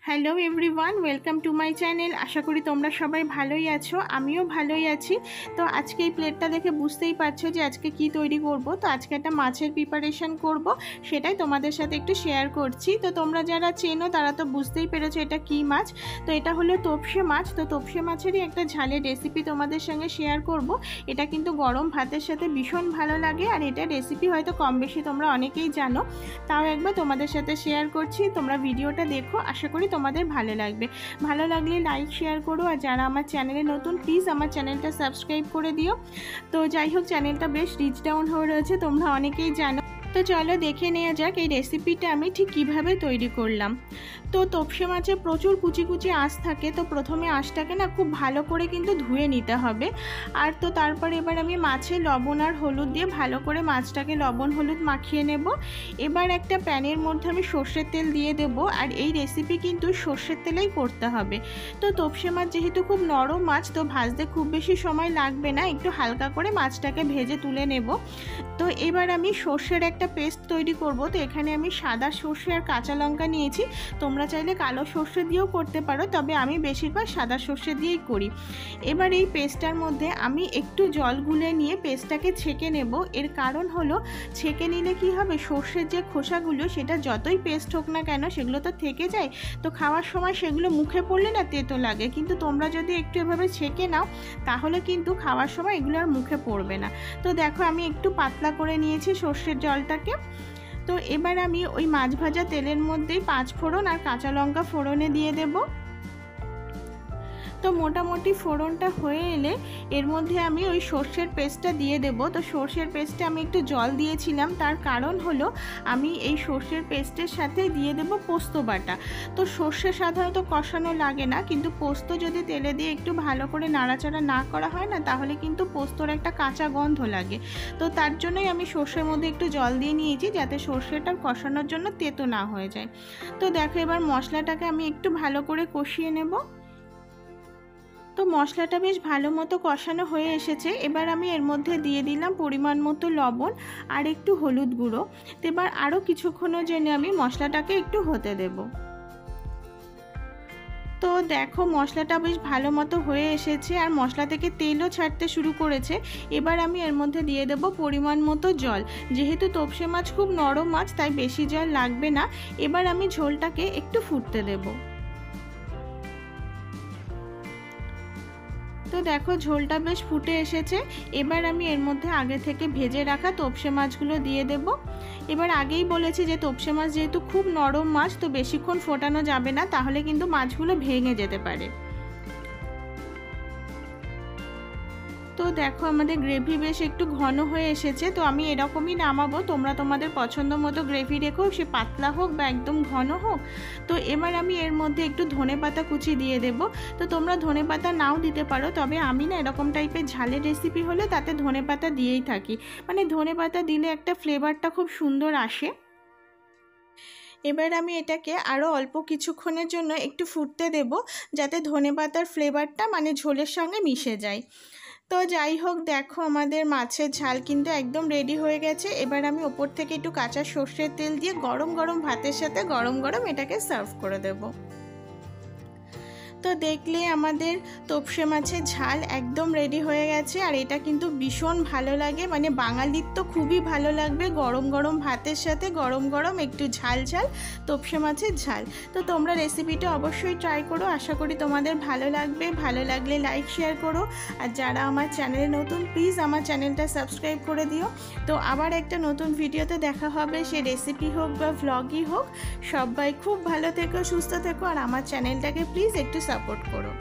Hello everyone, welcome to my channel. আশা করি তোমরা সবাই ভালোই আছো, আমিও ভালোই আছি। তো আজকে এই প্লেটটা দেখে বুঝতেই পারছো যে আজকে কি তৈরি করব। তো আজকে একটা মাছের প্রিপারেশন করব, সেটাই তোমাদের সাথে একটু শেয়ার করছি। তো তোমরা যারা চেনো তারা তো বুঝতেই পেরেছো এটা কি মাছ। তো এটা হলো তোপসে মাছ। তো তোপসে মাছেরই একটা ঝালের রেসিপি তোমাদের সঙ্গে শেয়ার করব। এটা কিন্তু গরম ভাতের সাথে ভীষণ ভালো লাগে, আর এটা রেসিপি হয়তো কম বেশি তোমরা অনেকেই জানো, তাও একবার তোমাদের সাথে শেয়ার করছি। তোমরা ভিডিওটা দেখো, আশা করি তোমাদের ভালো লাগবে। ভালো লাগলে লাইক শেয়ার করো, আর যারা আমার চ্যানেলে নতুন প্লিজ আমার চ্যানেলটা সাবস্ক্রাইব করে দিও। তো যাই হোক, চ্যানেলটা বেশ রিচ ডাউন হয়ে রয়েছে, তোমরা অনেকেই জানো। তো চলো দেখে নেওয়া যাক এই রেসিপিটা আমি ঠিক কিভাবে তৈরি করলাম। তো তোপসে মাছে প্রচুর কুচি কুচি আঁশ থাকে। তো প্রথমে আঁশটাকে না খুব ভালো করে কিন্তু ধুয়ে নিতে হবে। আর তো তারপরে এবার আমি মাছে লবণ আর হলুদ দিয়ে ভালো করে মাছটাকে লবণ হলুদ মাখিয়ে নেব। এবার একটা প্যানের মধ্যে আমি সর্ষের তেল দিয়ে দেব, আর এই রেসিপি কিন্তু সর্ষের তেলেই করতে হবে। তো তোপসে মাছ যেহেতু খুব নরম মাছ, তো ভাজতে খুব বেশি সময় লাগবে না, একটু হালকা করে মাছটাকে ভেজে তুলে নেব। তো এবার আমি সর্ষের একটা পেস্ট তৈরি করব। তো এখানে আমি সাদা সর্ষে আর কাঁচা লঙ্কা নিয়েছি। তোমরা চাইলে কালো সর্ষে দিয়েও করতে পারো, তবে আমি বেশিরভাগ সাদা সর্ষে দিয়েই করি। এবার এই পেস্টটার মধ্যে আমি একটু জল গুলে নিয়ে পেস্টটাকে ছেঁকে নেব। এর কারণ হলো, ছেঁকে নিলে কি হবে, সর্ষের যে খোসাগুলো সেটা যতই পেস্ট হোক না কেন সেগুলো তো থেকে যায়। তো খাওয়ার সময় সেগুলো মুখে পড়লে না তেতো লাগে, কিন্তু তোমরা যদি একটু এভাবে ছেঁকে নাও তাহলে কিন্তু খাওয়ার সময় এগুলো আর মুখে পড়বে না। তো দেখো আমি একটু পাতলা করে নিয়েছি সর্ষের জলটাকে। তো এবার আমি ওই মাছ ভাজা তেলের মধ্যেই 5 ফোড়ন আর কাঁচা লঙ্কা ফোড়নে দিয়ে দেব। তো মোটামুটি ফোড়নটা হয়ে এলে এর মধ্যে আমি ওই সর্ষের পেস্টটা দিয়ে দেব। তো সর্ষের পেস্টে আমি একটু জল দিয়েছিলাম, তার কারণ হলো আমি এই সর্ষের পেস্টের সাথে দিয়ে দেব পোস্ত বাটা। তো সর্ষে সাধারণত কষানো লাগে না, কিন্তু পোস্ত যদি তেলে দিয়ে একটু ভালো করে নাড়াচাড়া না করা হয় না, তাহলে কিন্তু পোস্তর একটা কাঁচা গন্ধ লাগে। তো তার জন্যই আমি সর্ষের মধ্যে একটু জল দিয়ে নিয়েছি, যাতে সর্ষেটা কষানোর জন্য তেতো না হয়ে যায়। তো দেখো এবার মশলাটাকে আমি একটু ভালো করে কষিয়ে নেব। তো মশলাটা বেশ ভালো মতো কষানো হয়ে এসেছে। এবার আমি এর মধ্যে দিয়ে দিলাম পরিমাণ মতো লবণ আর একটু হলুদ গুঁড়ো। তো এবার আরও কিছুক্ষণের জন্য আমি মশলাটাকে একটু হতে দেব। তো দেখো মশলাটা বেশ ভালো মতো হয়ে এসেছে, আর মশলা থেকে তেলও ছাড়তে শুরু করেছে। এবার আমি এর মধ্যে দিয়ে দেব পরিমাণ মতো জল। যেহেতু তোপসে মাছ খুব নরম মাছ, তাই বেশি জল লাগবে না। এবার আমি ঝোলটাকে একটু ফুটতে দেবো। তো দেখো ঝোলটা বেশ ফুটে এসেছে। এবার আমি এর মধ্যে আগে থেকে ভেজে রাখা তোপসে মাছগুলো দিয়ে দেব। এবার আগেই বলেছি যে তোপসে মাছ যেহেতু খুব নরম মাছ, তো বেশিক্ষণ ফোটানো যাবে না, তাহলে কিন্তু মাছগুলো ভেঙে যেতে পারে। তো দেখো আমাদের গ্রেভি বেশ একটু ঘন হয়ে এসেছে। তো আমি এরকমই নামাবো, তোমরা তোমাদের পছন্দ মতো গ্রেভি রেখো, সে পাতলা হোক বা একদম ঘন হোক। তো এবার আমি এর মধ্যে একটু ধনেপাতা কুচি দিয়ে দেব। তো তোমরা ধনেপাতা নাও দিতে পারো, তবে আমি না এরকম টাইপের ঝালের রেসিপি হলে তাতে ধনেপাতা দিয়েই থাকি। মানে ধনেপাতা দিলে একটা ফ্লেভারটা খুব সুন্দর আসে। এবার আমি এটাকে আরও অল্প কিছুক্ষণের জন্য একটু ফুটতে দেব, যাতে ধনেপাতার ফ্লেভারটা মানে ঝোলের সঙ্গে মিশে যায়। তো যাই হোক, দেখো আমাদের মাছের ঝাল কিন্তু একদম রেডি হয়ে গেছে। এবার আমি ওপর থেকে একটু কাঁচা সর্ষের তেল দিয়ে গরম গরম ভাতের সাথে গরম গরম এটাকে সার্ভ করে দেবো। তো দেখলে আমাদের তোপসে মাছের ঝাল একদম রেডি হয়ে গেছে, আর এটা কিন্তু ভীষণ ভালো লাগে, মানে বাঙালির তো খুবই ভালো লাগবে গরম গরম ভাতের সাথে গরম গরম একটু ঝাল ঝাল তোপসে মাছের ঝাল। তো তোমরা রেসিপিটা অবশ্যই ট্রাই করো, আশা করি তোমাদের ভালো লাগবে। ভালো লাগলে লাইক শেয়ার করো, আর যারা আমার চ্যানেলে নতুন প্লিজ আমার চ্যানেলটা সাবস্ক্রাইব করে দিও। তো আবার একটা নতুন ভিডিওতে দেখা হবে, সে রেসিপি হোক বা ভ্লগই হোক। সবাই খুব ভালো থেকো, সুস্থ থেকো, আর আমার চ্যানেলটাকে প্লিজ একটু সাপোর্ট করো।